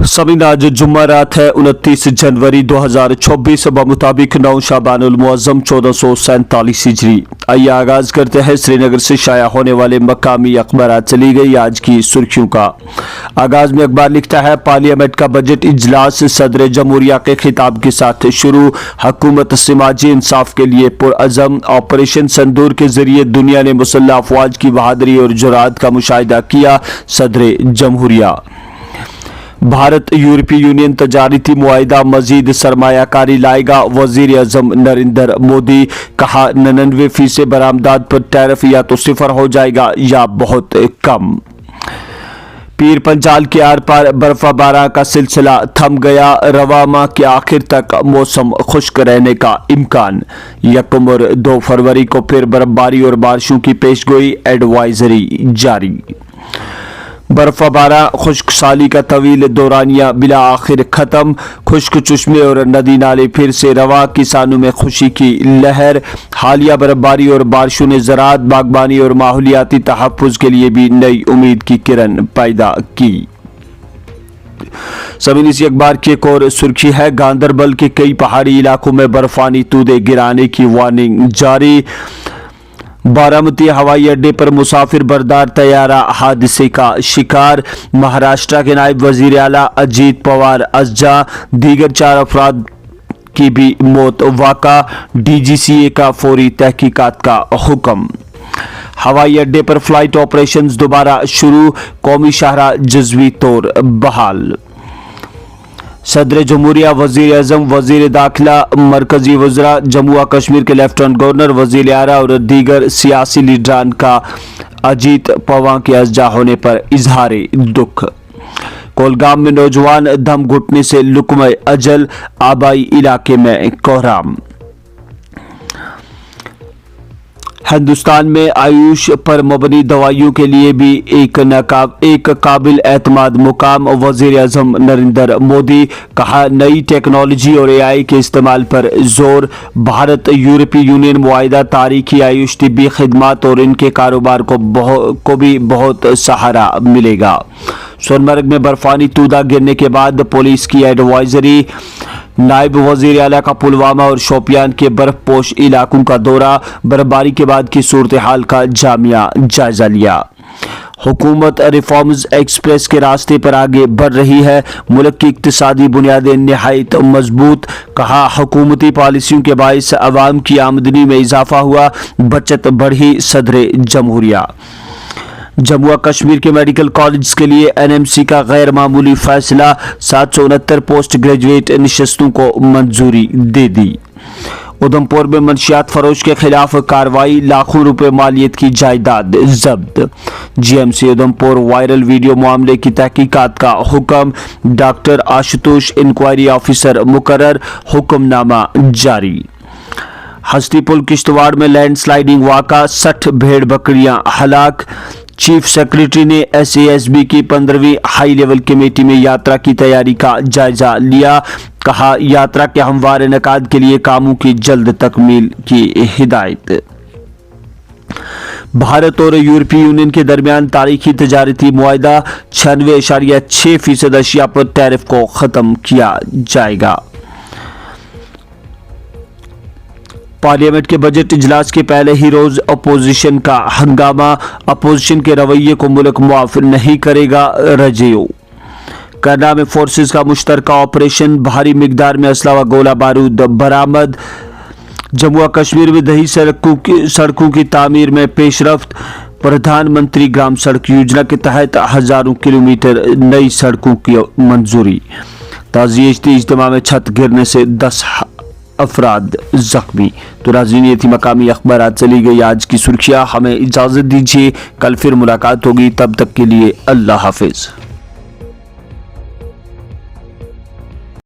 समीन आज जुम्मा रात है 29 जनवरी 2024 बमुताबिक 9 शाबानुल मुअज्जम 1447 हिजरी। आइए आगाज करते हैं श्रीनगर से शाया होने वाले मकामी अखबारात। चली गई आज की सुर्खियों का आगाज में अखबार लिखता है पार्लियामेंट का बजट इजलास सदर जमहूरिया के खिताब के साथ शुरू। हुकूमत समाजी इंसाफ के लिए पुरअज़म। ऑपरेशन संदूर के जरिए दुनिया ने मुसल्लह अफवाज की बहादुरी और जुरात का मुशाहिदा किया। सदर जमहूरिया। भारत यूरोपीय यूनियन तजारती मुआहिदा मजीद सरमायाकारी लाएगा। वजीर आजम नरेंद्र मोदी कहा 99% बरामदात पर टैरिफ या तो सिफर हो जाएगा या बहुत कम। पीर पंजाल के आर पार बर्फबारी का सिलसिला थम गया। रवा माह के आखिर तक मौसम खुश्क रहने का इम्कान। 1 और 2 फरवरी को फिर बर्फबारी और बारिशों की पेशगोई एडवाइजरी जारी। बर्फबारी खुश्क साली का तवील दौरानिया बिला आखिर खत्म। खुश्क चश्मे और नदी नाले फिर से रवा। किसानों में खुशी की लहर। हालिया बर्फबारी और बारिशों ने ज़राअत बागबानी और माहौलियाती तहफ़्फ़ुज़ के लिए भी नई उम्मीद की किरण पैदा की। सभी इसी अखबार की एक और सुर्खी है गांदरबल के कई पहाड़ी इलाकों में बर्फानी तूदे गिराने की वार्निंग जारी। बारामती हवाई अड्डे पर मुसाफिर बरदार तैयारा हादसे का शिकार। महाराष्ट्र के नायब वजीर आला अजीत पवार अज्जा। दीगर 4 अफराद की भी मौत। वाक़ा DGCA का फौरी तहकीकात का हुक्म। हवाई अड्डे पर फ्लाइट ऑपरेशंस दोबारा शुरू। कौमी शाहरा जज़वी तौर बहाल। सदर जमहूरिया वजीर आजम वजीर दाखिला मरकजी वज़रा जम्मू व कश्मीर के लेफ्टिनेंट गवर्नर वजीर आला और दीगर सियासी लीडरान का अजीत पवार के अज्जा होने पर इजहार दुख। कोलगाम में नौजवान दम घुटने से लुकमे अजल। आबाई इलाके में कोहराम। हिंदुस्तान में आयुष पर मबनी दवाइयों के लिए भी एक काबिल एतमाद मुकाम। वजीर आजम नरेंद्र मोदी कहा नई टेक्नोलॉजी और AI के इस्तेमाल पर जोर। भारत यूरोपीय यूनियन मुआहिदा तारीखी आयुष तिब्बी खिदमात और इनके कारोबार को भी बहुत सहारा मिलेगा। सोनमर्ग में बर्फानी तूदा गिरने के बाद पुलिस की एडवाइजरी। नायब वजीर आला का पुलवामा और शोपियान के बर्फपोश इलाकों का दौरा। बर्फबारी के बाद की सूरत हाल का जायजा लिया। हुकूमत रिफॉर्म्स एक्सप्रेस के रास्ते पर आगे बढ़ रही है। मुल्क की इक्तिसादी बुनियादें निहायत मजबूत। कहा हुकूमती पॉलिसियों के बाइस अवाम की आमदनी में इजाफा हुआ। बचत बढ़ी। सदर जमहूरिया। जम्मू व कश्मीर के मेडिकल कॉलेज के लिए NMC का गैर मामूली फैसला। 769 पोस्ट ग्रेजुएट निशस्तों को मंजूरी दे दी। उधमपुर में मंशियात फरोश के खिलाफ कार्रवाई। लाखों रुपए मालियत की जायदाद जब्त। GMC उधमपुर वायरल वीडियो मामले की तहकीकात का हुक्म। डॉक्टर आशुतोष इंक्वायरी ऑफिसर मुकर्रर। हुक्मनामा जारी। हस्ती पुल किश्तवाड़ में लैंडस्लाइडिंग वाक़ा। 60 भेड़ बकरियां हलाक। चीफ सेक्रेटरी ने SASB की 15वीं हाई लेवल कमेटी में यात्रा की तैयारी का जायजा लिया। कहा यात्रा के हमवार इनेकाद के लिए कामों की जल्द तकमील की हिदायत। भारत और यूरोपीय यूनियन के दरमियान तारीखी तजारती मुआहिदा। 96.6% अशिया पर टैरिफ को खत्म किया जाएगा। पार्लियामेंट के बजट इजलास के पहले ही रोज अपोजिशन का हंगामा। अपोजिशन के रवैये को मुल्क मुआफ नहीं करेगा। रजियो। करना में फोर्सेस का मुश्तरका ऑपरेशन। भारी मिकदार में असला व गोला बारूद बरामद। जम्मू व कश्मीर में दही सड़कों की तामीर में पेशरफ्त। प्रधानमंत्री ग्राम सड़क योजना के तहत हजारों किलोमीटर नई सड़कों की मंजूरी। ताज़ियती इज्तिमा में छत गिरने से 10 अफराद जख्मी। तो नाज़रीन ये थी मकामी अखबारात। चली गई आज की सुर्खियां। हमें इजाज़त दीजिए, कल फिर मुलाकात होगी। तब तक के लिए अल्लाह हाफिज़।